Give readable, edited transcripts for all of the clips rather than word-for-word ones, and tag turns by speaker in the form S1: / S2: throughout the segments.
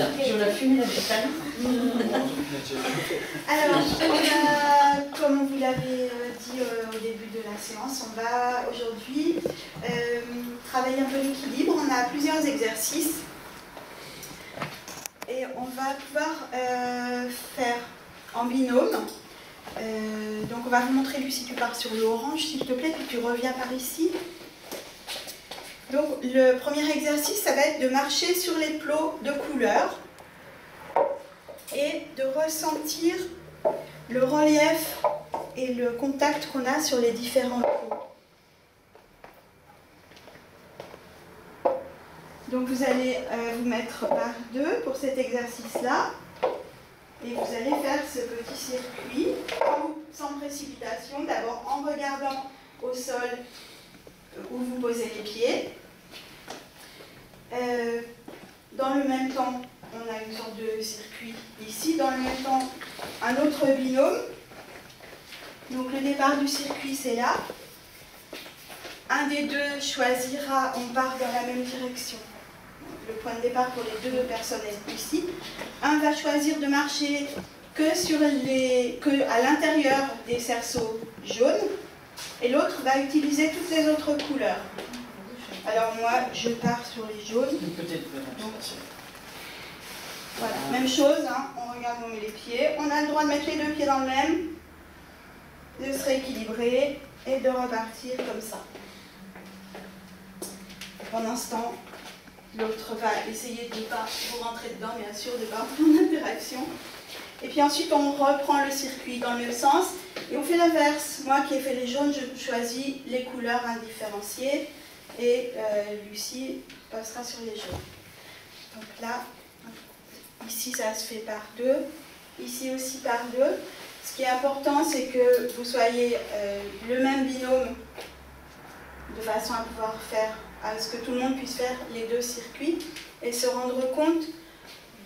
S1: On a fumé la pétale.
S2: Alors, comme on vous l'avait dit au début de la séance, on va aujourd'hui travailler un peu l'équilibre. On a plusieurs exercices. Et on va pouvoir faire en binôme. Donc on va vous montrer, Lucie, tu pars sur le orange, s'il te plaît, puis tu reviens par ici. Donc le premier exercice, ça va être de marcher sur les plots de couleurs et de ressentir le relief et le contact qu'on a sur les différents plots. Donc vous allez vous mettre par deux pour cet exercice-là. Et vous allez faire ce petit circuit sans précipitation, d'abord en regardant au sol où vous posez les pieds. Dans le même temps, on a une sorte de circuit ici. Dans le même temps, un autre binôme. Donc le départ du circuit, c'est là. Un des deux choisira, on part dans la même direction. Le point de départ pour les deux personnes est ici. Un va choisir de marcher que à l'intérieur des cerceaux jaunes et l'autre va utiliser toutes les autres couleurs. Alors moi, je pars sur les jaunes. Donc, voilà, même chose, hein, on regarde où on met les pieds. On a le droit de mettre les deux pieds dans le même, de se rééquilibrer et de repartir comme ça. Pendant ce temps, l'autre va essayer de ne pas vous rentrer dedans, bien sûr, de ne pas avoir d'interaction. Et puis ensuite, on reprend le circuit dans le même sens et on fait l'inverse. Moi qui ai fait les jaunes, je choisis les couleurs indifférenciées et Lucie passera sur les jaunes. Donc là, ici, ça se fait par deux, ici aussi par deux. Ce qui est important, c'est que vous soyez le même binôme de façon à pouvoir faire à ce que tout le monde puisse faire les deux circuits et se rendre compte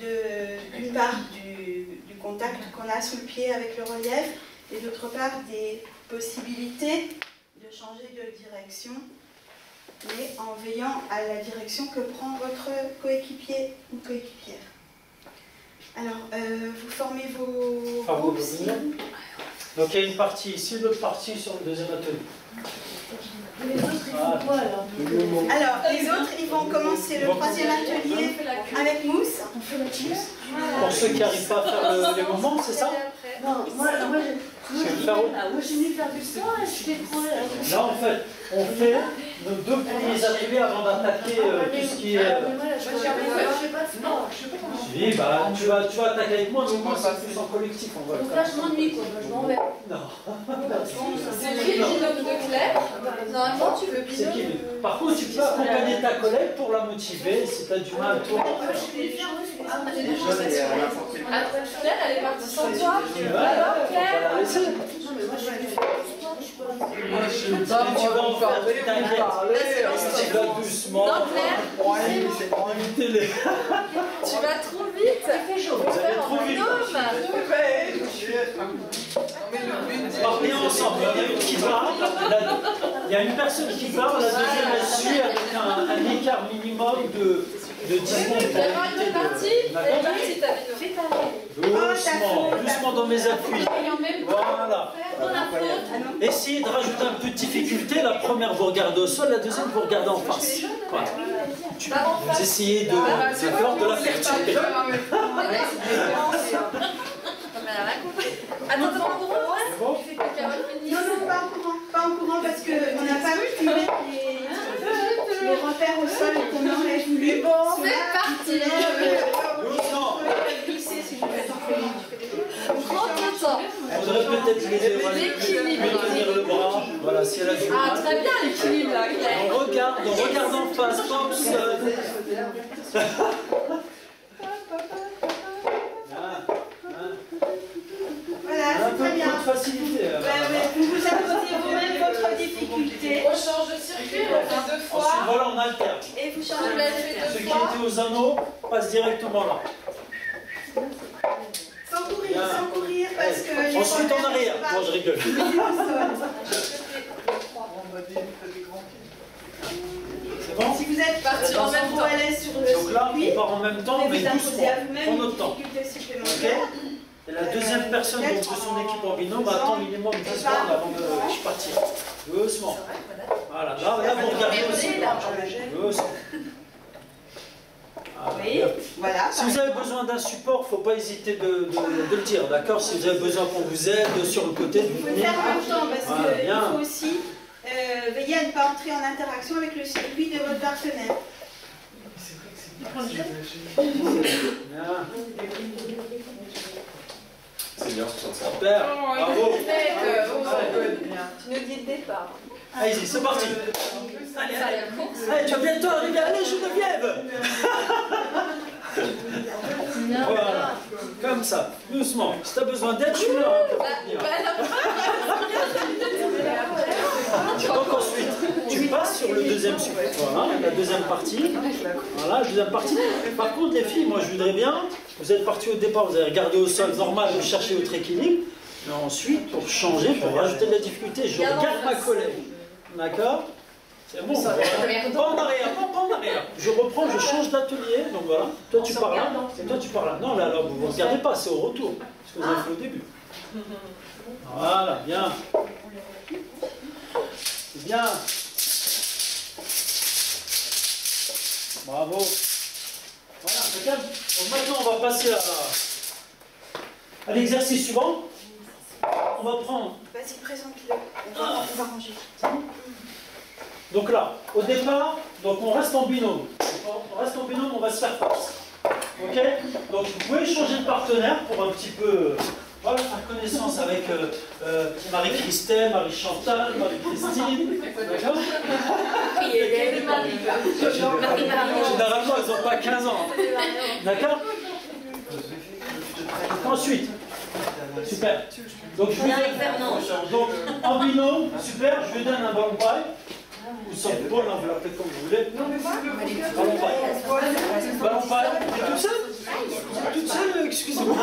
S2: d'une part du contact qu'on a sous le pied avec le relief et d'autre part des possibilités de changer de direction, mais en veillant à la direction que prend votre coéquipier ou coéquipière. Alors, vous formez vos groupes ici.
S3: Donc il y a une partie ici, l'autre partie sur le deuxième atelier.
S1: Les autres, ils font quoi alors?
S2: Alors, les autres, ils vont commencer le troisième atelier avec mousse.
S1: On fait la cuisse.
S3: Pour ceux qui n'arrivent pas à faire les mouvements, c'est ça?
S1: Non, moi j'ai mis faire du sport et je fais trop.
S3: Là, en fait, on fait nos deux premiers ateliers avant d'attaquer tout ce qui est...
S1: Je fais pas de sport.
S3: Oui, bah, tu vas attaquer avec moi, mais moi, c'est plus en collectif. On va
S1: donc là, je m'ennuie, quoi. Je m'en vais.
S3: Non.
S4: C'est lui le binôme de Claire. Normalement, tu veux
S3: C'est
S4: binôme.
S3: qui? Par contre, tu peux accompagner ta collègue pour la motiver si tu as du mal, toi.
S4: Claire, elle est partie sans toi.
S3: Alors, Claire, la laisser.
S5: Je ne sais pas moi en parler,
S3: Tu vas doucement.
S4: Non, Claire,
S3: Invitez-les.
S4: tu vas trop vite. Il fait chaud.
S3: Vous allez trop vite. Parlez ensemble. Il y en a une qui parle. Il y a une personne qui parle, la deuxième elle suit avec un écart minimum de 10 secondes.
S4: Elle est partie, ta binôme.
S3: Doucement dans mes appuis. Voilà. Essayez de rajouter un peu de difficulté. La première, vous regardez au sol, la deuxième, vous regardez en face. Voilà. Vous essayez de faire de la perturber.
S4: Attends, pas en courant.
S2: Non, pas en courant parce qu'on n'a pas pu mettre les repères au sol qu'on aurait voulu.
S4: C'est parti.
S3: Doucement.
S4: Prends ton temps.
S3: On devrait peut-être lui tenir le bras. Voilà, si elle a du mal.
S4: Ah, très bien l'équilibre là, Claire.
S3: On regarde en face, pas au sol.
S2: Voilà,
S3: Un
S2: c'est
S3: peu
S2: très bien.
S3: de facilité.
S2: Vous vous imposez vous-même votre difficulté
S4: On change de circuit, on fait deux
S3: Ensuite,
S4: fois.
S3: voilà, on alterne.
S2: et vous
S4: On
S2: changez
S4: l'a
S2: de
S4: fait
S3: Ceux
S4: deux
S3: qui
S4: fois.
S3: étaient aux anneaux passent directement là.
S2: sans courir parce que...
S3: Ensuite en arrière. Bon, je rigole. C'est bon?
S2: Si vous êtes
S4: Partir en même
S2: trop
S4: temps.
S2: à l'aise sur le
S3: Donc là, là, on part en même temps, mais
S2: vous imposez
S3: doucement.
S2: à vous-même
S3: Prends
S2: une
S3: notre temps.
S2: difficulté
S3: Ok?
S2: supplémentaire.
S3: Et la deuxième personne donc, de son équipe en binôme attend minimum 10 secondes avant de partir. Doucement. Voilà, là vous regardez aussi. Doucement.
S2: Oui, voilà.
S3: Si vous avez besoin d'un support, il ne faut pas hésiter de le dire, d'accord? Si vous avez besoin qu'on vous aide sur le côté,
S2: Vous pouvez faire en même temps parce
S3: Voilà,
S2: qu'il
S3: bien.
S2: faut aussi veiller à ne pas entrer en interaction avec le circuit de votre partenaire.
S3: Bien.
S6: C'est bien, 65.
S3: Super, bravo.
S4: Tu nous dis le départ.
S3: Allez-y, c'est parti. Allez, allez, tu vas bientôt arriver. Allez, Geneviève. Voilà, comme ça, doucement. Si tu as besoin d'aide, je suis là. Donc ensuite, tu passes sur le deuxième support. Voilà, la deuxième partie. Voilà, la deuxième partie. Par contre, les filles, moi je voudrais bien, vous êtes partis au départ, vous avez regardé au sol normal, vous cherchez votre équilibre. Mais ensuite, pour changer, pour rajouter de la difficulté, je regarde ma collègue. D'accord? C'est bon. Pas en arrière, pas en arrière. Je reprends, je change d'atelier. Donc voilà. Toi tu pars là. Et toi tu pars là. Non, là, vous ne regardez pas, c'est au retour. Ce que vous avez fait au début. Voilà, bien. C'est bien. Bravo. Voilà, impeccable. Donc maintenant, on va passer à l'exercice suivant. On va prendre.
S2: Vas-y, présente-le. On va ranger.
S3: Donc là, au départ, donc on reste en binôme. On reste en binôme, on va se faire face. Ok? Donc vous pouvez changer de partenaire pour un petit peu voilà, faire connaissance avec Marie-Christelle, Marie-Chantal, Marie-Christine. D'accord? Généralement, elles n'ont pas 15 ans. D'accord? Ensuite, super. Donc je vous donne, donc en binôme, super, je vous donne un ballon paille. Ou sans ball, vous l'appelez comme vous voulez. Ballon paille. Ballon paille. Vous êtes toute seule? Vous êtes toute seule, excusez-moi.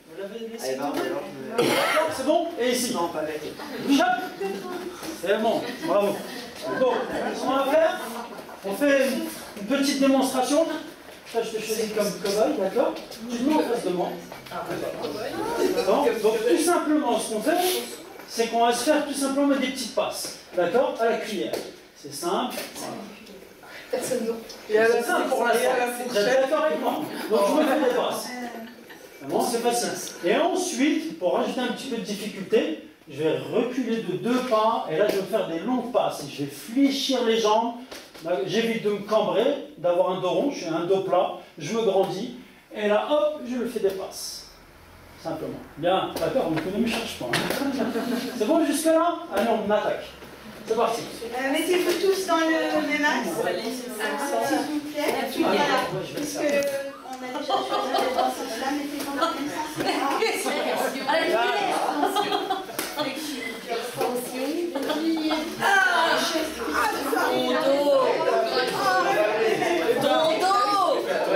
S3: Vous l'avez laissé tomber? C'est bon? Et ici? Non, pas avec. Chape. C'est bon, bravo. Donc, ce qu'on va faire, on fait une petite démonstration. Ça, je te choisis comme cobaye, d'accord? Tu te mets en face de moi. Donc, tout simplement, ce qu'on fait, c'est qu'on va se faire tout simplement des petites passes, d'accord? À la cuillère. C'est simple. Voilà.
S5: Et à la
S3: C'est simple pour l'instant. Vous êtes d'accord avec moi? Donc, je me fais des passes. Vraiment, c'est facile. Et ensuite, pour rajouter un petit peu de difficulté, je vais reculer de 2 pas, et là, je vais faire des longues passes. Je vais fléchir les jambes. J'évite de me cambrer, d'avoir un dos rond, je fais un dos plat, je me grandis, et là, hop, je le fais des passes. Simplement. Bien, d'accord, on ne me cherche pas. C'est bon jusque-là? Allez, on attaque. C'est parti.
S2: Mettez-vous tous dans le même axe, s'il vous plaît. Voilà. Puisque on a déjà choisi d'être dans ce sens-là, mettez-vous dans le même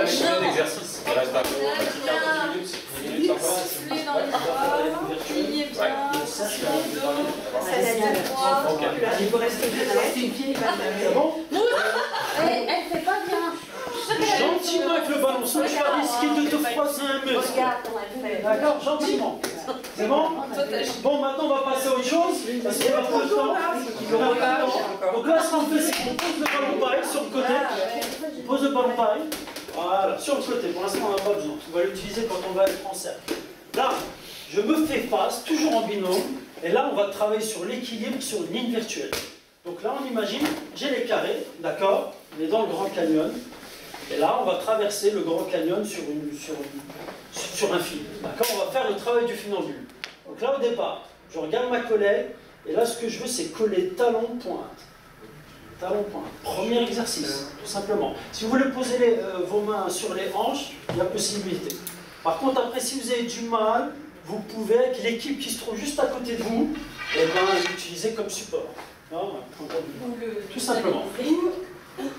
S6: Je fais un exercice. Il reste un peu.
S4: Souffler dans les bras, plier bien,
S2: Il vous reste
S3: C'est bon?
S1: Elle fait pas bien.
S3: Gentiment avec le ballon, sans que tu vas risquer de te froisser un muscle.
S1: Regarde comment elle fait.
S3: D'accord? Gentiment. C'est bon? Bon, maintenant on va passer à autre chose, parce qu'il n'y aura pas le temps. Donc là, ce qu'on fait, c'est qu'on pose le ballon pareil sur le côté. On pose le ballon pareil. Voilà, sur le côté. Pour l'instant, on n'a pas besoin. On va l'utiliser quand on va être en cercle. Là, je me fais face, toujours en binôme. Et là, on va travailler sur l'équilibre sur une ligne virtuelle. Donc là, on imagine, j'ai les carrés, d'accord? On est dans le Grand Canyon. Et là, on va traverser le Grand Canyon sur un fil. D'accord? On va faire le travail du funambule. Donc là, au départ, je regarde ma collègue. Et là, ce que je veux, c'est coller talon-pointe. Talon-pointe. Premier exercice, tout simplement. Si vous voulez poser vos mains sur les hanches, il y a possibilité. Par contre, après, si vous avez du mal, vous pouvez, avec l'équipe qui se trouve juste à côté de vous, l'utiliser comme support. Tout simplement.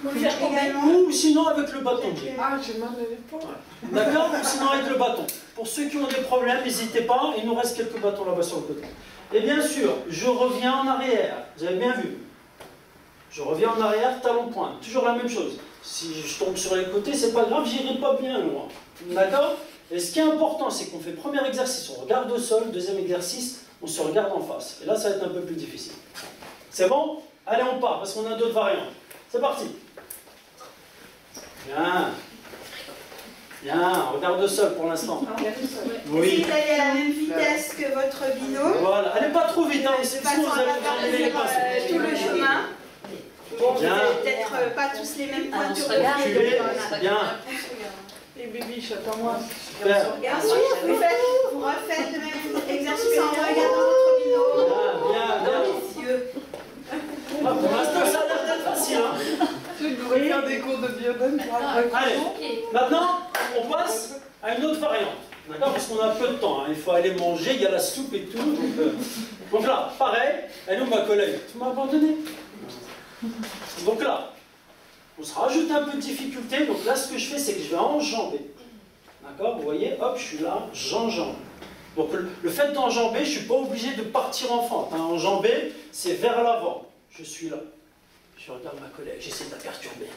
S3: Ou sinon avec le bâton.
S5: Ah, j'ai mal à l'épaule.
S3: D'accord? Ou sinon avec le bâton. Pour ceux qui ont des problèmes, n'hésitez pas, il nous reste quelques bâtons là-bas sur le côté. Et bien sûr, je reviens en arrière. Vous avez bien vu. Je reviens en arrière, talon pointe. Toujours la même chose. Si je tombe sur les côtés, c'est pas grave, j'irai pas bien loin. D'accord? Et ce qui est important, c'est qu'on fait premier exercice, on regarde au sol, deuxième exercice, on se regarde en face. Et là, ça va être un peu plus difficile. C'est bon? Allez, on part, parce qu'on a d'autres variantes. C'est parti. Bien. Bien, regarde au sol pour l'instant. Oui.
S2: Essayez d'aller à la même vitesse que votre binôme.
S3: Voilà, allez pas trop vite, hein,
S2: De
S3: sinon
S2: façon
S3: vous
S2: à
S3: allez
S2: pas
S3: vous enlever les
S2: perdre
S3: pinces.
S2: tout le chemin. Vous
S3: Bien.
S2: n'avez peut-être pas tous les mêmes points
S1: on
S2: de
S1: se regarde.
S3: Reculez, bien.
S5: Les bibiches, attends-moi.
S3: Super.
S2: Et ensuite, vous refaites le même exercice en regardant votre binôme.
S3: Bien, bien, bien.
S2: Messieurs.
S3: Ah, pour l'instant, ça a l'air d'être facile. Hein.
S5: Je devrais faire des cours de biodome pour après.
S3: Allez,
S1: Ok.
S3: maintenant, on passe à une autre variante. D'accord? Parce qu'on a peu de temps. Hein. Il faut aller manger, il y a la soupe et tout. Donc là, pareil. Elle est où ma collègue? Tu m'as abandonné. Donc là, on se rajoute un peu de difficulté. Donc là, ce que je fais, c'est que je vais enjamber. D'accord? Vous voyez, hop, je suis là, j'enjambe. Donc le fait d'enjamber, je ne suis pas obligé de partir en fente. Hein. Enjamber, c'est vers l'avant. Je suis là. Je regarde ma collègue, j'essaie de la perturber.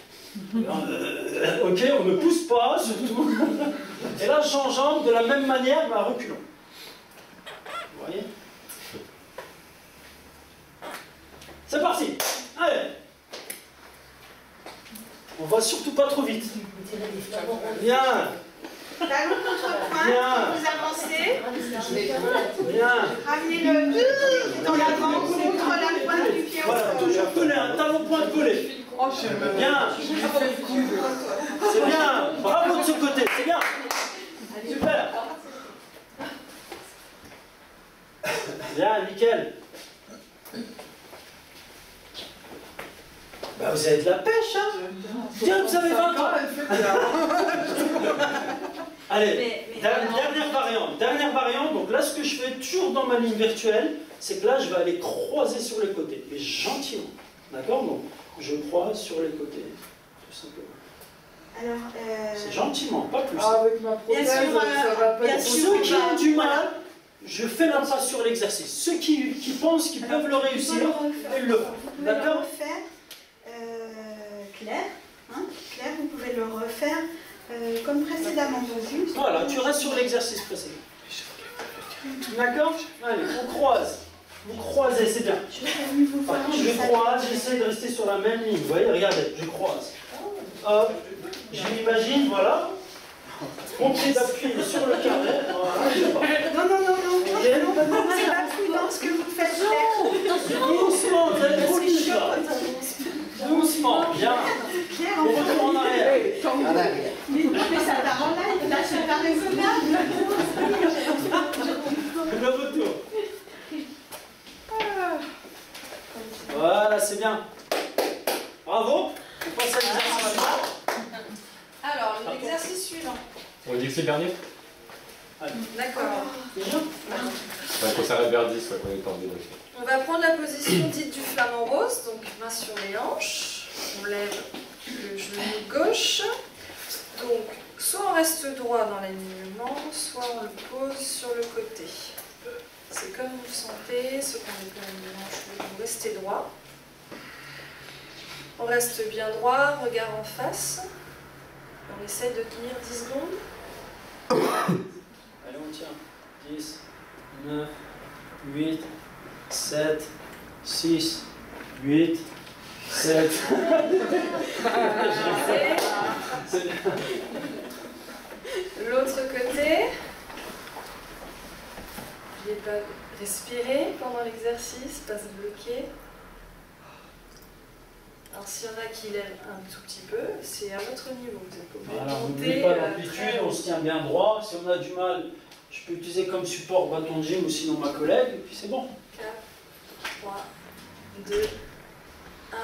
S3: Ok, on ne pousse pas, surtout. Et là, j'enjambe de la même manière, mais à reculons. Vous voyez? C'est parti. Allez. On va surtout pas trop vite. Bien.
S2: Talon contre pointe,
S3: Bien.
S2: vous avancez.
S3: Bien.
S2: Ramenez le pied dans l'avant contre la pointe du pied au
S3: Voilà,
S2: sol.
S3: toujours collé, un talon pointe collé.
S5: Oh, je sais même
S3: Bien. C'est bien. Bravo de ce côté, c'est bien. Super. Bien, nickel. Bah, vous avez de la pêche, hein? Tiens, vous avez 20 ans. Allez, dernière variante. Donc là, ce que je fais toujours dans ma ligne virtuelle, c'est que là, je vais aller croiser sur les côtés, mais gentiment. D'accord? Donc, je croise sur les côtés, tout simplement.
S2: Alors,
S3: C'est gentiment, pas plus.
S5: Ah, avec ma prothèse,
S2: Bien sûr,
S5: ça va pas
S2: bien
S5: être
S2: sûr.
S3: Ceux qui ont du mal, je fais l'impasse sur l'exercice. Ceux qui pensent qu'ils peuvent le réussir, ils le font.
S2: Vous pouvez le
S3: D'accord?
S2: refaire, Claire. Hein, Claire, vous pouvez le refaire comme précédemment. Juste.
S3: Voilà, tu restes sur l'exercice précédent. D'accord? Allez, on croise. Vous croisez, c'est bien. Par contre, je croise, j'essaie de rester sur la même ligne. Vous voyez, regardez, je croise. Hop, je m'imagine, voilà. Mon pied d'appui est sur le carré. Voilà.
S2: Non, c'est pas prudent ce que vous faites, Claire.
S3: Doucement, vous allez trop vite là. Doucement, bien.
S2: Claire,
S3: On retourne en arrière.
S2: mais ça part en live, là, c'est pas raisonnable.
S3: Le retour. Voilà, c'est bien. Bravo. On passe à l'exercice suivant.
S4: Alors, l'exercice suivant.
S6: On dit que c'est le dernier?
S4: D'accord.
S6: Il faut s'arrêter vers 10, ouais, qu'on ait le temps de débriefer.
S4: On va prendre la position dite du flamant rose, donc main sur les hanches. On lève le genou gauche. Donc, soit on reste droit dans l'alignement, soit on le pose sur le côté. C'est comme vous le sentez, ceux qui ont des problèmes de hanches, vous restez droit. On reste bien droit, regard en face. On essaie de tenir 10 secondes.
S3: Allez, on tient. 10, 9, 8, 7, 6, 8, 7.
S4: L'autre côté. N'oubliez pas de respirer pendant l'exercice, pas se bloquer. Alors s'il y en a qui lèvent un tout petit peu, c'est à votre niveau. Vous êtes obligé
S3: Alors,
S4: de
S3: n'oubliez
S4: monter.
S3: pas l'amplitude, on se tient bien droit. Si on a du mal, je peux utiliser comme support bâton de gym ou sinon ma collègue, et puis c'est bon.
S4: 4, 3, 2, 1,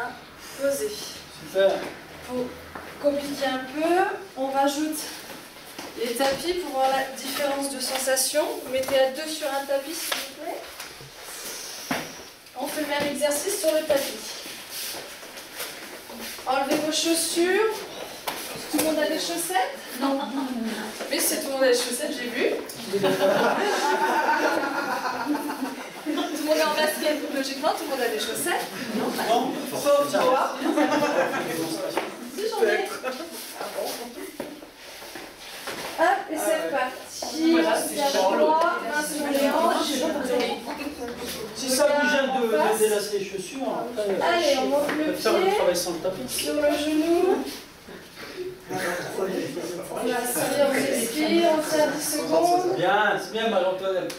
S4: posez.
S3: Super.
S4: Pour compliquer un peu, on rajoute les tapis pour voir la différence de sensation. Vous mettez à deux sur un tapis s'il vous plaît. On fait le même exercice sur le tapis. Enlevez vos chaussures. Tout le monde a des chaussettes? Non. Mais si tout le monde a des chaussettes, j'ai vu. Tout le monde est en basket, donc logiquement tout le monde a des chaussettes.
S3: Non, sauf toi.
S4: Si j'en ai. Hop, et c'est reparti.
S1: Voilà,
S4: c'est à droite, main sur les hanches.
S3: Si ça vous gêne de délasser les chaussures, après,
S4: Allez, on monte le
S3: faire le
S4: pied
S3: travail sans le tapis.
S4: sur le genou. On va serrer, on expire, on tient 10 secondes.
S3: Bien, c'est bien Marie-Antoinette.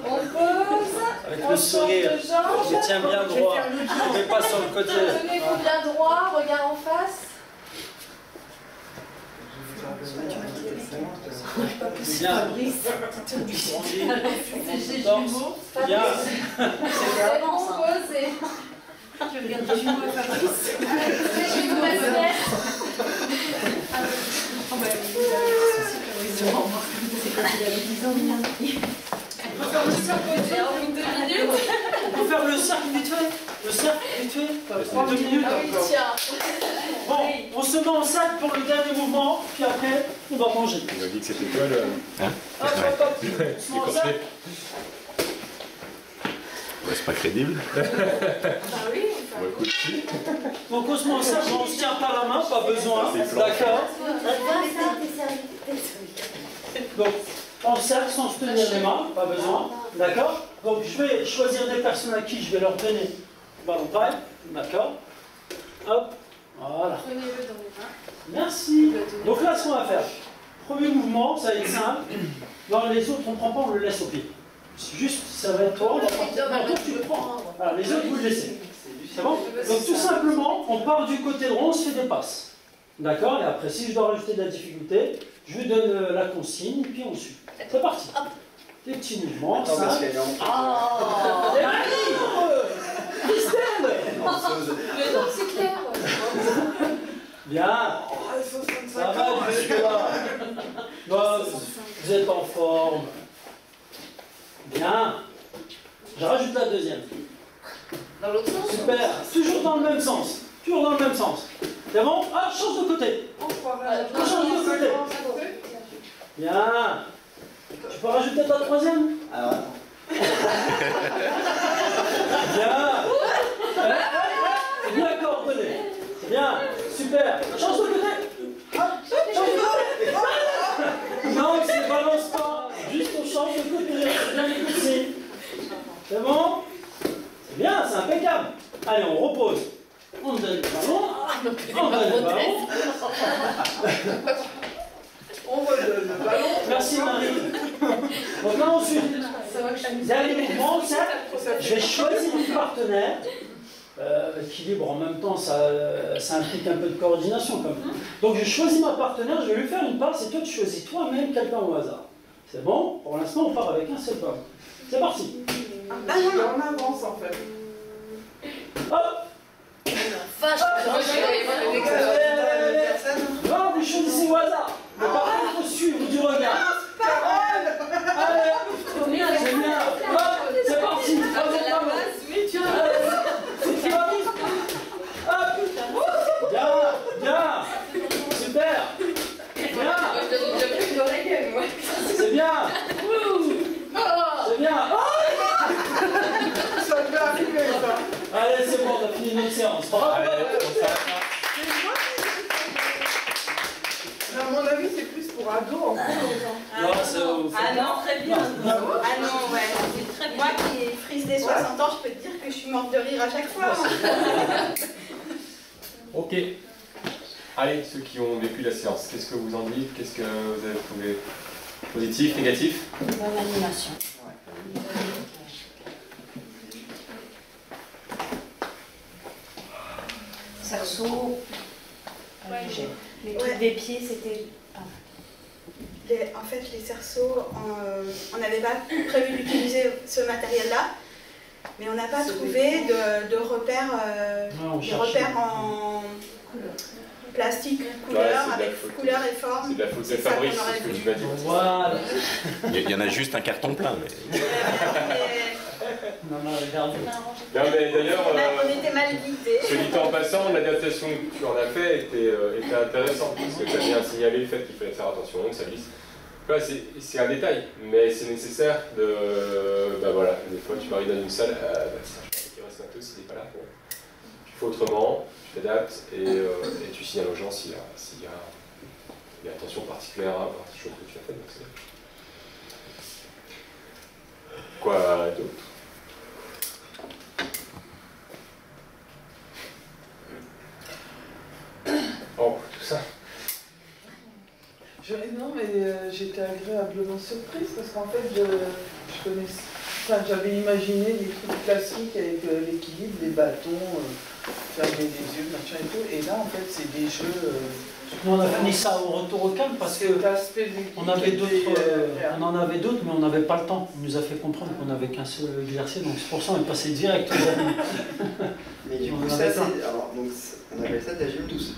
S4: On pose.
S3: Avec
S4: On
S3: le
S4: change
S3: sourire.
S4: de jambe.
S3: Je tiens bien droit. Je ne vais pas sur le côté.
S4: Tenez-vous bien droit, regard en face.
S3: Bien. Bien.
S4: C'est bon, posez.
S1: Je regarde les jumeaux et Fabrice.
S4: Les genoux restent.
S1: C'est quand il avait 10 ans,
S4: On peut faire le cercle côté en 2 minutes.
S3: On peut faire le cercle vite fait. Le cercle vite fait. 2 minutes.
S4: Ah oui, tiens.
S3: Bon, on se met en sac pour le dernier mouvement, puis après, on va manger.
S6: Il m'a dit que c'était toi le.
S3: Hop, hop, hop. On se met en sac.
S6: Ouais, c'est pas crédible.
S4: Ah oui,
S6: Bon, écoute, si.
S3: Donc on se met en sac, on se tient par la main, pas besoin. D'accord. Donc, en cercle, sans se tenir les mains, pas besoin. D'accord. Donc je vais choisir des personnes à qui je vais leur donner le ballon paille. D'accord. Hop. Voilà.
S4: prenez-le dans les mains.
S3: Merci. Donc là, ce qu'on va faire, premier mouvement, ça va être simple. Dans les autres, on ne prend pas, on le laisse au pied. Juste, ça va être toi, on va partir. Non, toi, tu le prends. Voilà, les autres, vous le laissez. C'est bon? Donc tout simplement, on part du côté droit, on se fait des passes. D'accord? Et après, si je dois rajouter de la difficulté, je lui donne la consigne, puis on suit. C'est parti. Des petits mouvements.
S7: Attends, parce qu'elle est en
S3: Ah! Et Marie! Christelle!
S4: Mais non, c'est clair.
S3: Bien. Ça va jusque-là. Bon, vous êtes en forme. Bien. Je rajoute la deuxième.
S4: Dans l'autre sens.
S3: Super. Toujours dans le même sens. Toujours dans le même sens. C'est bon? Ah, change de côté. On change de côté. Bien. Tu peux rajouter ta troisième?
S7: Alors attends.
S3: Bien. C'est bien coordonné. C'est bien. Super. Change de côté. Change de côté. Non, il ne se balance pas. Juste on change de côté. Bien écouté. C'est bon? C'est bien, c'est impeccable. Allez, on repose. On donne le ballon. On donne le ballon.
S5: On redonne le ballon.
S3: Merci Marie. Donc là ensuite, dernier mouvement, je vais choisir mon partenaire. Équilibre en même temps, ça implique un peu de coordination quand même. Donc je choisis ma partenaire, je vais lui faire une passe et toi tu choisis toi-même quelqu'un au hasard. C'est bon? Pour l'instant on part avec un seul ballon. C'est parti.
S5: Ah non, on avance en fait.
S3: Hop.
S4: Vache,
S3: Non, vous choisissez au hasard. Mais par contre, il faut suivre du regard. Allez, c'est bien. Hop, c'est parti. Troisième ballon. Hop. Bien, bien. Super. Bien. C'est bien. C'est bien.
S5: Ça devait arriver ça.
S3: Allez, c'est bon, on a fini notre séance. Bravo.
S5: À mon avis, c'est plus pour ados en cours.
S3: Non, c'est ouf.
S2: Ah non, très bien.
S3: Non.
S2: Ah non, ouais. Moi qui frise des 60 ans, je peux te dire que je suis morte de rire à chaque fois.
S6: Ok. Allez, ceux qui ont vécu la séance, qu'est-ce que vous en dites? Qu'est-ce que vous avez trouvé positif, négatif?
S1: Bonne animation. Cerceau. Les trucs des pieds, c'était.
S2: En fait, les cerceaux, on n'avait pas prévu d'utiliser ce matériel-là, mais on n'a pas trouvé de repères, des repères en plastique, couleur, avec couleur et forme.
S6: C'est de la faute de
S2: C'est ça
S6: Fabrice,
S2: qu'on aurait
S6: c'est ce que
S2: vu.
S6: tu m'as dit.
S3: Voilà.
S6: Il y en a juste un carton plein. Mais...
S3: Non, non, regarde.
S6: Non, mais d'ailleurs,
S2: On était mal guidés.
S6: ce dit en passant, l'adaptation que tu en as fait était intéressante, parce que tu as bien signalé le fait qu'il fallait faire attention, que ça glisse. Voilà, c'est un détail, mais c'est nécessaire de... bah voilà, des fois tu arrives dans une salle, bah ça, je pense qu'il reste un peu, s'il n'est pas là, bon. Tu fais autrement, tu t'adaptes et tu signales aux gens s'il y a une attention particulière à quelque chose que tu as fait. Donc quoi d'autre? Oh, tout ça.
S5: Non, mais j'étais agréablement surprise parce qu'en fait, je connaissais. Enfin, j'avais imaginé des trucs classiques avec l'équilibre, des bâtons, fermer les yeux, machin et tout. Et là, en fait, c'est des jeux.
S3: Nous, on a fini ça au retour au calme parce que on avait d'autres, on en avait d'autres, mais on n'avait pas le temps. Il nous a fait comprendre qu'on n'avait qu'un seul exercice, donc c'est pour ça qu'on est passé direct.
S7: Mais du coup, ça, c'est. Alors, donc, on appelle ça de la gym douce.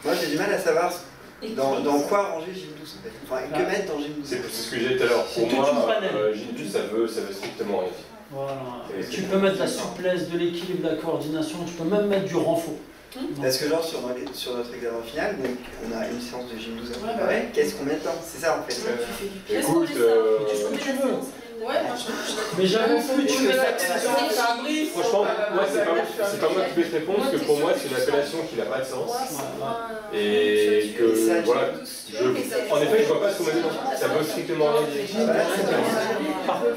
S7: Moi, j'ai du mal à savoir dans quoi ranger gym douce en fait. Enfin, que mettre dans gym douce.
S6: C'est ce que j'ai dit tout à l'heure. Pour moi, gym douce, ça veut strictement rien dire.
S3: Voilà. Tu peux mettre la souplesse, de l'équilibre, de la coordination, tu peux même mettre du renfort.
S7: Parce que genre sur notre examen final, donc on a une séance de gym 12 à préparer, qu'est-ce qu'on met dedans? C'est ça en fait.
S6: Écoute,
S4: Ouais, moi je
S3: mais j'avais vu, tu fais ça.
S6: Franchement, moi c'est pas moi qui vais te répondre, parce que pour moi c'est une appellation qui n'a pas de sens. Et que voilà, en effet je vois pas ce qu'on met dedans. Ça veut strictement rien dire.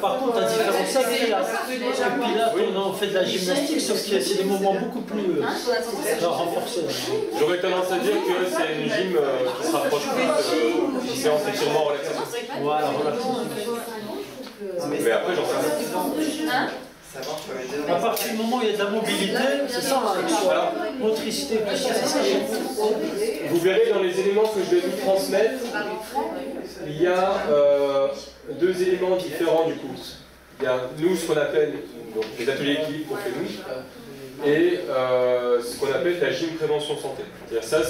S3: Par contre, t'as différents sacrés là. Puis là, on fait de la gymnastique, sauf que c'est des mouvements beaucoup plus renforcés.
S6: J'aurais tendance à dire que c'est une gym qui se rapproche plus d'une séance d'étirement relaxation.
S3: Voilà, relaxation.
S6: Mais après, j'en sais rien.
S3: À partir du moment où il y a de la mobilité, c'est ça, motricité, c'est ça.
S6: Vous verrez dans les éléments que je vais vous transmettre, il y a deux éléments différents du coup. Il y a nous, ce qu'on appelle donc, les ateliers équilibre qu'on fait nous, et ce qu'on appelle la gym prévention santé. C'est-à-dire ça,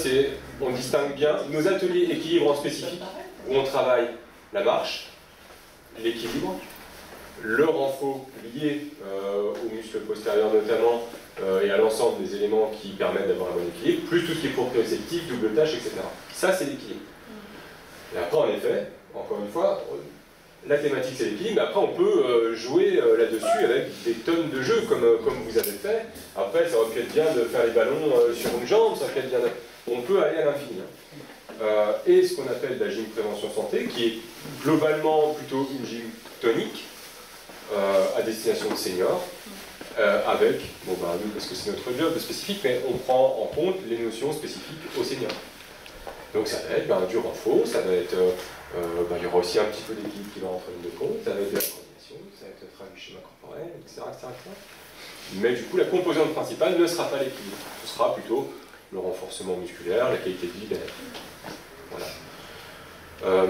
S6: on distingue bien nos ateliers équilibre en spécifique, où on travaille la marche, l'équilibre, le renfort lié aux muscles postérieurs notamment et à l'ensemble des éléments qui permettent d'avoir un bon équilibre, plus tout ce qui est proprioceptif, double tâche, etc. Ça, c'est l'équilibre. Et après, en effet, encore une fois, la thématique c'est l'équilibre, mais après on peut jouer là-dessus avec des tonnes de jeux comme vous avez fait. Après, ça aurait pu être bien de faire les ballons sur une jambe, ça aurait pu être bien. On peut aller à l'infini. Et ce qu'on appelle la gym prévention santé, qui est globalement plutôt une gym tonique à destination de seniors, avec, bon bah nous parce que c'est notre job spécifique, mais on prend en compte les notions spécifiques aux seniors. Donc ça va être du renfort, ça va être, il y aura aussi un petit peu d'équilibre qui va rentrer en ligne de compte, ça va être de la coordination, ça va être du schéma corporel, etc., etc. Mais du coup la composante principale ne sera pas l'équilibre, ce sera plutôt le renforcement musculaire, la qualité de vie, voilà.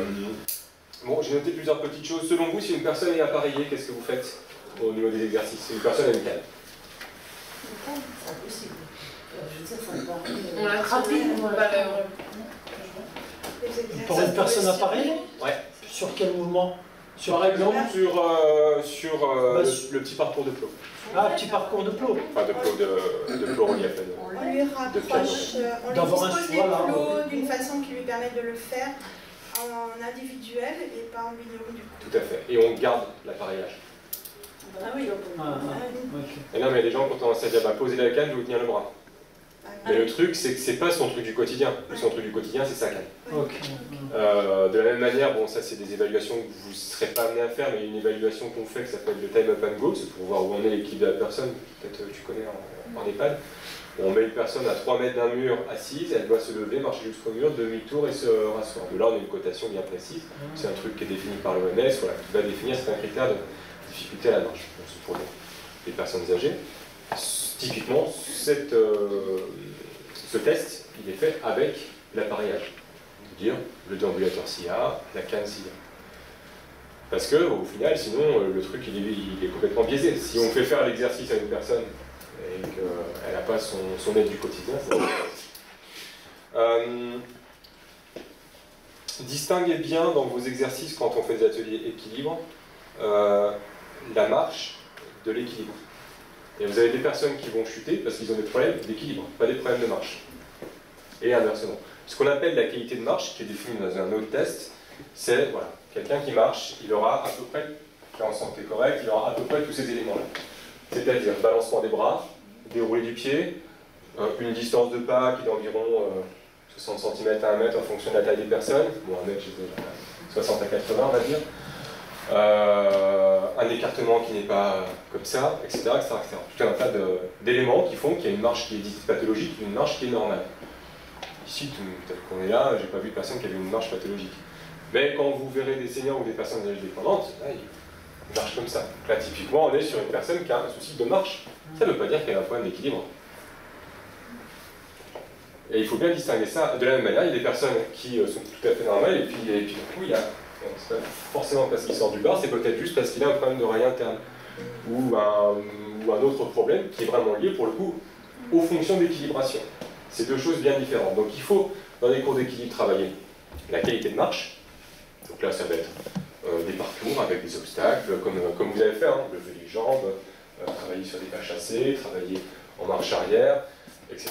S6: Bon, j'ai noté plusieurs petites choses. Selon vous, si une personne est appareillée, qu'est-ce que vous faites au niveau des exercices? Si une personne a une canne.
S4: On l'a rapide,
S3: Pour une personne appareillée?
S6: Ouais.
S3: Sur quel mouvement?
S6: Par exemple, sur le petit parcours de plot.
S3: Ah, petit parcours de plot.
S6: Enfin, de plot relief.
S2: On lui rapproche, on lui dispose des plots d'une façon qui lui permet de le faire en individuel et pas en vidéo du coup.
S6: Tout à fait. Et on garde l'appareillage.
S2: Ah oui.
S3: Okay.
S6: Et non, mais il y a des gens, quand on s'est dit, posez la canne, je vous tenir le bras. Mais le truc, c'est que c'est pas son truc du quotidien. Son truc du quotidien, c'est sa canne.
S3: Okay.
S6: De la même manière, bon, ça c'est des évaluations que vous ne serez pas amené à faire, mais il y a une évaluation qu'on fait qui s'appelle le time up and go, c'est pour voir où en est l'équilibre de la personne. Peut-être tu connais en EHPAD. On met une personne à 3 mètres d'un mur assise, elle doit se lever, marcher jusqu'au mur, demi-tour et se rasseoir. De là, on a une cotation bien précise. C'est un truc qui est défini par l'OMS, voilà, qui va définir certains critères de difficulté à la marche. C'est pour les personnes âgées. Typiquement, ce test, il est fait avec l'appareillage. C'est-à-dire le déambulateur SIA, la canne SIA. Parce que, au final, sinon, le truc, il est complètement biaisé. Si on fait faire l'exercice à une personne et qu'elle n'a pas son aide du quotidien, ça va. Distinguez bien dans vos exercices, quand on fait des ateliers équilibre, la marche de l'équilibre. Et vous avez des personnes qui vont chuter parce qu'ils ont des problèmes d'équilibre, pas des problèmes de marche. Et inversement. Ce qu'on appelle la qualité de marche, qui est définie dans un autre test, C'est voilà, quelqu'un qui marche, il aura à peu près, qui est en santé correcte, il aura à peu près tous ces éléments-là. C'est-à-dire balancement des bras, déroulé du pied, une distance de pas qui est d'environ 60 cm à 1 mètre en fonction de la taille des personnes. Bon, 1 mètre, j'ai déjà 60 à 80, on va dire. Un écartement qui n'est pas comme ça, etc., etc., etc. Tout un tas d'éléments qui font qu'il y a une marche qui est dite pathologique et une marche qui est normale. Ici, peut-être qu'on est là, j'ai pas vu de personne qui avait une marche pathologique. Mais quand vous verrez des seniors ou des personnes âgées dépendantes, là, ils marchent comme ça. Donc là, typiquement, on est sur une personne qui a un souci de marche. Ça ne veut pas dire qu'elle a un problème d'équilibre. Et il faut bien distinguer ça. De la même manière, il y a des personnes qui sont tout à fait normales, et puis du coup, il y a... C'est pas forcément parce qu'il sort du bar, c'est peut-être juste parce qu'il a un problème d'oreille interne. Ou un autre problème qui est vraiment lié, pour le coup, aux fonctions d'équilibration. C'est deux choses bien différentes. Donc il faut, dans les cours d'équilibre, travailler la qualité de marche. Donc là, ça va être des parcours avec des obstacles, comme vous avez fait, hein, lever les jambes, travailler sur des pas chassés, travailler en marche arrière, etc.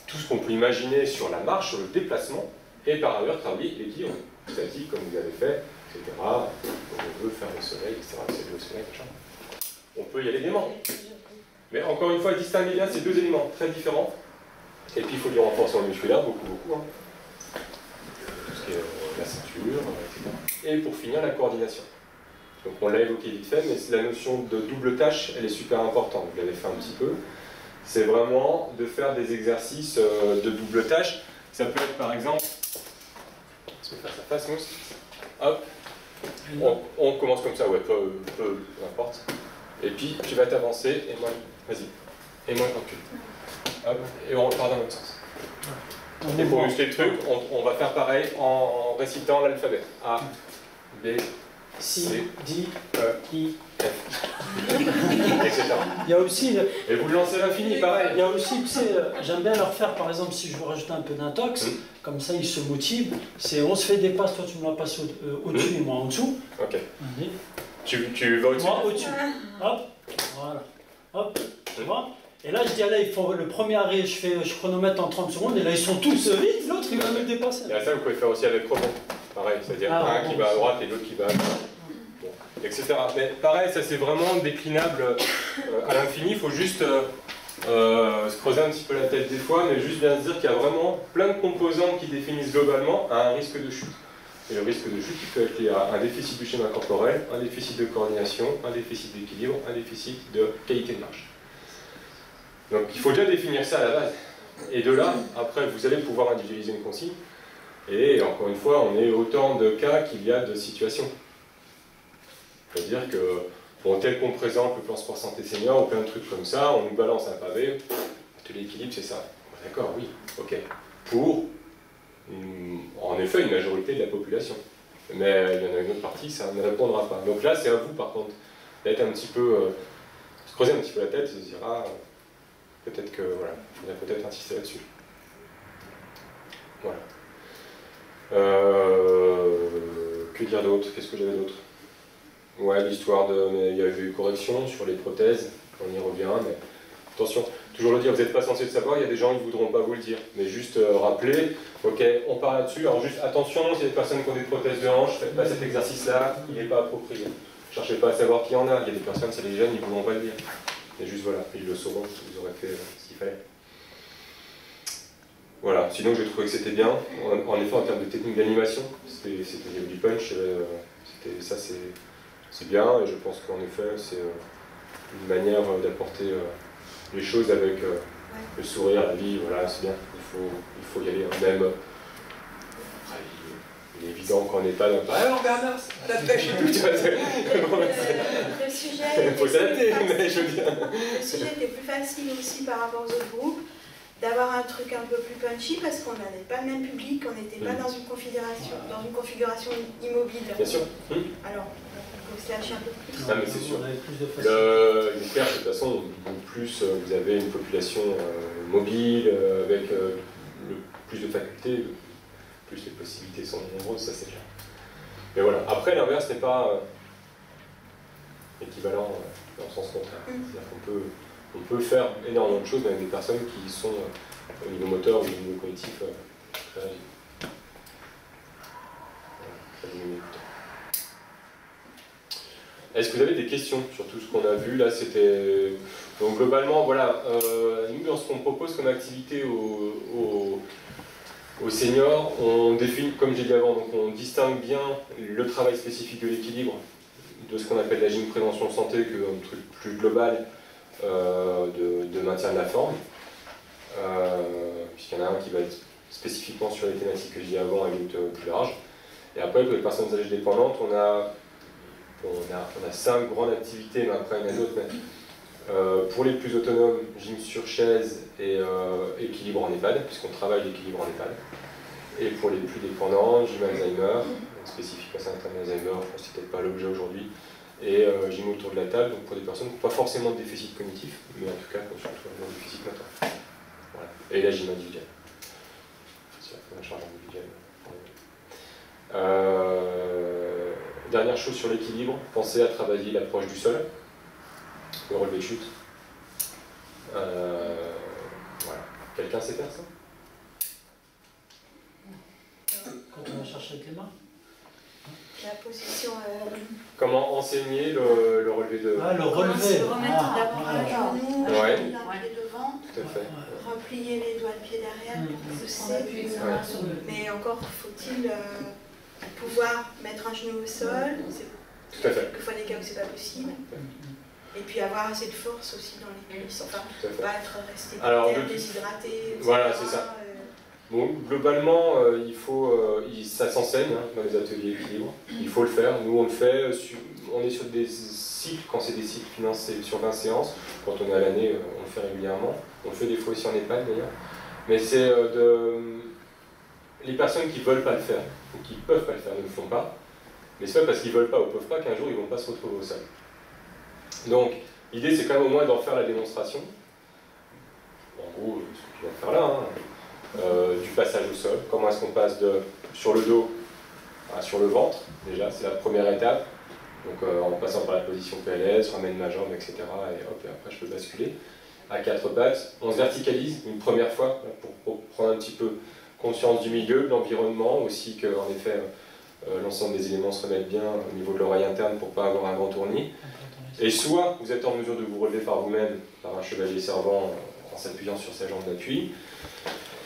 S6: Tout ce qu'on peut imaginer sur la marche, sur le déplacement, et par ailleurs travailler l'équilibre statique, comme vous avez fait, etc. On veut faire le soleil, etc. C'est le soleil, machin. On peut y aller gaiement. Mais encore une fois, distinguer bien ces deux éléments très différents. Et puis il faut du renforcement musculaire, beaucoup, beaucoup. Hein. Tout ce qui est la ceinture, etc. Et pour finir, la coordination. Donc on l'a évoqué vite fait, mais la notion de double tâche, elle est super importante. Vous l'avez fait un petit peu. C'est vraiment de faire des exercices de double tâche. Ça peut être par exemple... Je vais faire sa face, Mousse. Hop. On commence comme ça, ouais, peu importe. Et puis tu vas t'avancer, et moi, vas-y. Et moi, recule. Hop, et on repart dans l'autre sens. Et pour muscler le truc, on va faire pareil en récitant l'alphabet. A, B, C, D, E, I, F. Etc.
S3: Il y a aussi...
S6: Et vous le lancez à l'infini, pareil.
S3: Il y a aussi, tu sais, j'aime bien leur faire, par exemple, si je veux rajouter un peu d'intox, comme ça ils se motivent, c'est on se fait des passes, toi tu me la passes au-dessus et moi en dessous.
S6: Ok. Tu vas au-dessus.
S3: Moi au-dessus. Hop, voilà. Hop, tu vois. Et là, je dis, là, il faut le premier arrêt, je chronomètre en 30 secondes, et là, ils sont tous vite, l'autre, il va me dépasser.
S6: Et à ça, vous pouvez faire aussi avec chrono. Pareil, c'est-à-dire un qui va à droite et l'autre qui va à gauche, bon, etc. Mais pareil, ça, c'est vraiment déclinable à l'infini. Il faut juste se creuser un petit peu la tête des fois, mais juste bien se dire qu'il y a vraiment plein de composants qui définissent globalement un risque de chute. Et le risque de chute, il peut être lié à un déficit du schéma corporel, un déficit de coordination, un déficit d'équilibre, un déficit de qualité de marche. Donc il faut déjà définir ça à la base. Et de là, après, vous allez pouvoir individualiser une consigne. Et encore une fois, on est autant de cas qu'il y a de situations. C'est-à-dire que, bon, tel qu'on présente le plan sport santé senior ou plein de trucs comme ça, on nous balance un pavé, atelier équilibre, c'est ça. D'accord, oui, ok. Pour, en effet, une majorité de la population. Mais il y en a une autre partie, ça ne répondra pas. Donc là, c'est à vous, par contre, d'être un petit peu, se creuser un petit peu la tête et se dire, ah, peut-être que, voilà, il faudrait peut-être insister là-dessus. Voilà. Que dire d'autre? Qu'est-ce que j'avais d'autre? Ouais, l'histoire de... Mais il y avait eu correction sur les prothèses, on y revient, mais attention, toujours le dire, vous n'êtes pas censé le savoir, il y a des gens qui ne voudront pas vous le dire, mais juste rappeler, ok, on part là-dessus, alors juste attention, s'il y a des personnes qui ont des prothèses de hanche, faites pas cet exercice-là, il n'est pas approprié. Cherchez pas à savoir qui en a, il y a des personnes, c'est les jeunes, ils ne voudront pas le dire. Et juste voilà, ils le sauront, vous aurez fait ce qu'il fallait. Voilà, sinon j'ai trouvé que c'était bien, en effet en termes de technique d'animation, c'était du punch, ça c'est bien, et je pense qu'en effet c'est une manière d'apporter les choses avec le sourire, la vie, voilà, c'est bien, il faut y aller, hein. Même, il est évident qu'on n'est pas dans le alors Bernard, la pêche et tout, tu vois,
S2: le sujet
S6: faut s'adapter, mais je veux dire.
S2: Le sujet était plus facile aussi par rapport aux autres groupes, d'avoir un truc un peu plus punchy parce qu'on n'avait pas le même public, on n'était pas dans une configuration immobile.
S6: Bien sûr.
S2: Alors, il faut se lâcher un peu plus.
S6: Ah mais c'est sûr. L'hyper, de toute façon, plus vous avez une population mobile, avec plus de facultés, plus les possibilités sont nombreuses, ça c'est clair. Mais voilà, après l'inverse n'est pas équivalent dans le sens contraire. C'est-à-dire qu'on peut faire énormément de choses avec des personnes qui sont au niveau moteur ou au niveau cognitif très rapides. Ça diminue le temps. Est-ce que vous avez des questions sur tout ce qu'on a vu? Là, c'était... Donc globalement, voilà, nous, dans ce qu'on propose comme activité aux seniors, on définit, comme j'ai dit avant, donc on distingue bien le travail spécifique de l'équilibre de ce qu'on appelle la gym prévention santé, que un truc plus global de maintien de la forme, puisqu'il y en a un qui va être spécifiquement sur les thématiques que j'ai dit avant et l'autre plus large. Et après, pour les personnes âgées dépendantes, on a 5 grandes activités, mais après il y en a d'autres. Pour les plus autonomes, gym sur chaise et équilibre en EHPAD, puisqu'on travaille l'équilibre en EHPAD. Et pour les plus dépendants, gym Alzheimer, spécifiquement symptômes Alzheimer, je pense que c'est peut-être pas l'objet aujourd'hui, et gym autour de la table, donc pour des personnes qui n'ont pas forcément de déficit cognitif, mais en tout cas qui ont surtout un déficit moteur. Voilà. Et la gym individuelle. C'est la charge individuelle. Dernière chose sur l'équilibre, pensez à travailler l'approche du sol, le relevé de chute. Voilà. Quelqu'un sait faire ça?
S3: Quand on va chercher avec les mains.
S2: La position.
S6: Comment enseigner le relevé de...
S3: Ah, le relevé.
S2: Se remettre d'abord à genoux,
S6: Ouais.
S2: pied devant,
S6: Tout à fait.
S2: replier les doigts de pied derrière pour pousser. Mais encore faut-il pouvoir mettre un genou au sol.
S6: Tout à fait.
S2: Quelquefois des cas où c'est pas possible. Et puis avoir assez de force aussi dans les cuisses. Enfin, pas être resté déshydraté. Etc.
S6: Voilà, c'est ça. Bon, globalement, ça s'enseigne dans les ateliers équilibre. Il faut le faire. Nous, on le fait. On est sur des cycles, quand c'est des cycles financés sur 20 séances. Quand on est à l'année, on le fait régulièrement. On le fait des fois aussi en EHPAD d'ailleurs. Mais c'est les personnes qui ne veulent pas le faire, ou qui ne peuvent pas le faire, ne le font pas. Mais c'est pas parce qu'ils ne veulent pas ou ne peuvent pas qu'un jour ils ne vont pas se retrouver au sol. Donc, l'idée c'est quand même au moins d'en faire la démonstration. En gros, ce que tu viens de faire là, du passage au sol. Comment est-ce qu'on passe sur le dos sur le ventre, déjà, c'est la première étape. Donc en passant par la position PLS, je ramène ma jambe, etc. Et hop, et après je peux basculer. À 4 pattes, on se verticalise une première fois pour prendre un petit peu conscience du milieu, de l'environnement, aussi qu'en effet l'ensemble des éléments se remettent bien au niveau de l'oreille interne pour ne pas avoir un grand tournis. Et soit vous êtes en mesure de vous relever par vous-même, par un chevalier servant en s'appuyant sur sa jambe d'appui,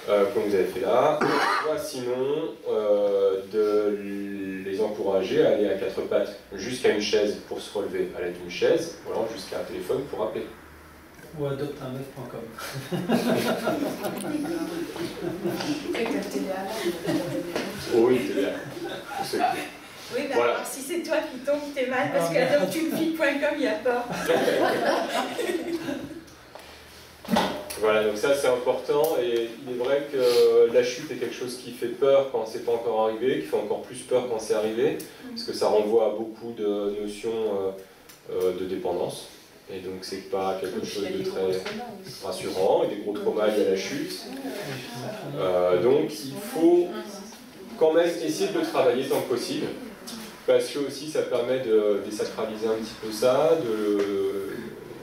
S6: comme vous avez fait là, soit sinon de les encourager à aller à 4 pattes jusqu'à une chaise pour se relever à l'aide d'une chaise, ou alors jusqu'à un téléphone pour appeler.
S3: Ou adopte un meuf.com.
S6: Oui, c'est bien.
S2: Oui, ben voilà. Alors si c'est toi qui tombes, t'es mal parce qu'adoptunefille.com, il y a peur.
S6: Voilà, donc ça c'est important, et il est vrai que la chute est quelque chose qui fait peur quand c'est pas encore arrivé, qui fait encore plus peur quand c'est arrivé, parce que ça renvoie à beaucoup de notions de dépendance, et donc c'est pas quelque chose de très rassurant, et des gros traumas liés à la chute. Donc il faut quand même essayer de le travailler tant que possible, parce que aussi ça permet de désacraliser un petit peu ça,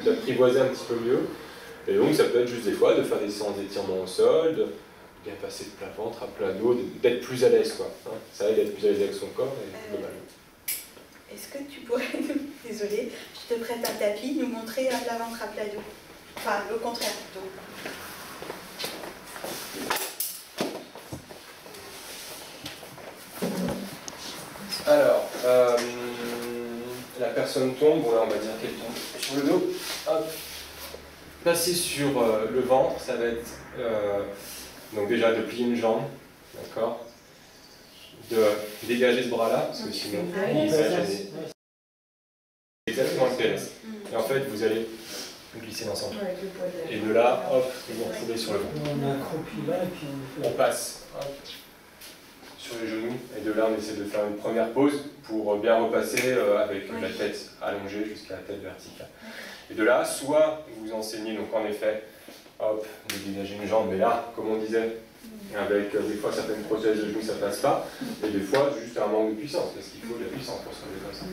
S6: d'apprivoiser un petit peu mieux. Et donc ça peut être juste des fois de faire des séances d'étirement au sol, de bien passer de plat ventre à plat dos, d'être plus à l'aise quoi. Hein. Ça aide d'être plus à l'aise avec son corps et globalement.
S2: Est-ce que tu pourrais, désolée, je te prête un tapis, nous montrer un plat ventre à plat dos? Enfin, le contraire plutôt.
S6: Alors, la personne tombe, bon là on va dire qu'elle tombe sur le dos. Hop. Passer sur le ventre, ça va être donc déjà de plier une jambe, d'accord, de dégager ce bras-là, parce que sinon il va gêner. C'est exactement le PLS. Et en fait, vous allez glisser l'ensemble. Et de là, hop, vous vous retrouvez sur le ventre.
S3: On a accroupi là et puis
S6: on passe hop, sur les genoux, et de là on essaie de faire une première pause pour bien repasser avec la tête allongée jusqu'à la tête verticale. Et de là, soit vous enseignez, donc en effet, hop, de dégager une jambe, mais là, comme on disait, avec des fois certaines prothèses de genoux, ça passe pas, et des fois, juste un manque de puissance, parce qu'il faut de la puissance pour se relever comme ça.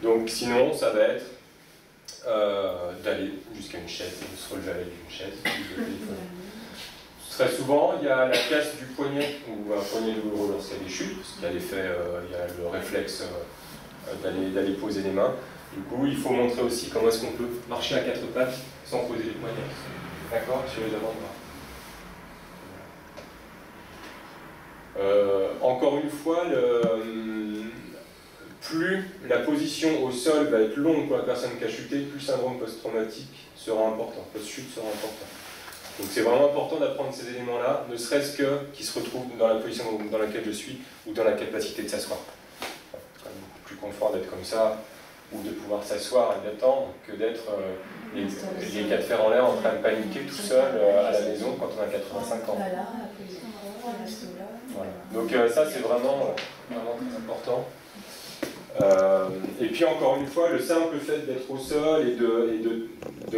S6: Donc sinon, ça va être d'aller jusqu'à une chaise, de se relever avec une chaise, Très souvent, il y a la casse du poignet, ou un poignet douloureux lorsqu'il y a des chutes, parce qu'il y a l'effet, il y a le réflexe d'aller poser les mains. Du coup, il faut montrer aussi comment est-ce qu'on peut marcher à 4 pattes sans poser les poignets. D'accord? Sur les avant-bras. Encore une fois, plus la position au sol va être longue pour la personne qui a chuté, plus le syndrome post-traumatique sera important, post-chute sera important. Donc c'est vraiment important d'apprendre ces éléments-là, ne serait-ce que qu'ils se retrouvent dans la position dans laquelle je suis ou dans la capacité de s'asseoir. C'est quand même beaucoup plus confort d'être comme ça, ou de pouvoir s'asseoir et d'attendre, que d'être les quatre fers en l'air en train de paniquer tout seul à la maison quand on a 85 ans. Voilà. Donc ça c'est vraiment très important. Et puis encore une fois, le simple fait d'être au sol et de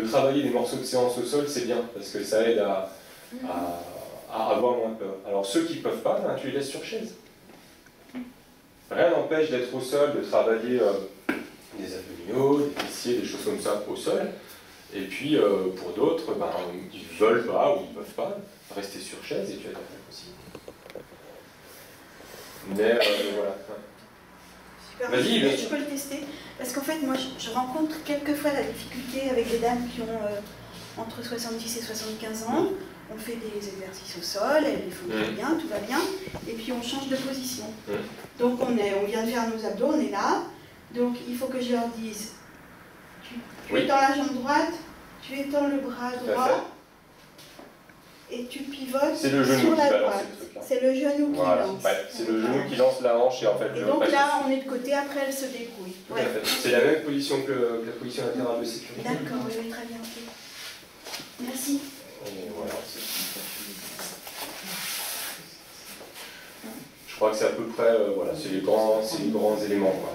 S6: travailler des morceaux de séance au sol, c'est bien, parce que ça aide à avoir moins peur. Alors ceux qui ne peuvent pas, tu les laisses sur chaise. Rien n'empêche d'être au sol, de travailler des abdominaux, des fessiers, des choses comme ça au sol. Et puis pour d'autres, ils ne veulent pas ou ils ne peuvent pas, rester sur chaise et tu as ta tête aussi. Mais voilà. Vas-y,
S2: je peux le tester. Parce qu'en fait, moi, je rencontre quelquefois la difficulté avec des dames qui ont entre 70 et 75 ans. On fait des exercices au sol, elles les font très bien, tout va bien. Et puis on change de position. Donc on vient de faire nos abdos, on est là. Donc il faut que je leur dise, tu étends la jambe droite, tu étends le bras droit. Et tu pivotes sur la droite. C'est le genou qui lance.
S6: Ouais, c'est le genou qui lance la hanche et en fait...
S2: Et donc là, on est de côté, après elle se débrouille.
S6: Ouais. C'est la même position que la position latérale de sécurité.
S2: D'accord, oui, très bien. Merci.
S6: Et voilà. Je crois que c'est à peu près, voilà, c'est les grands éléments, quoi.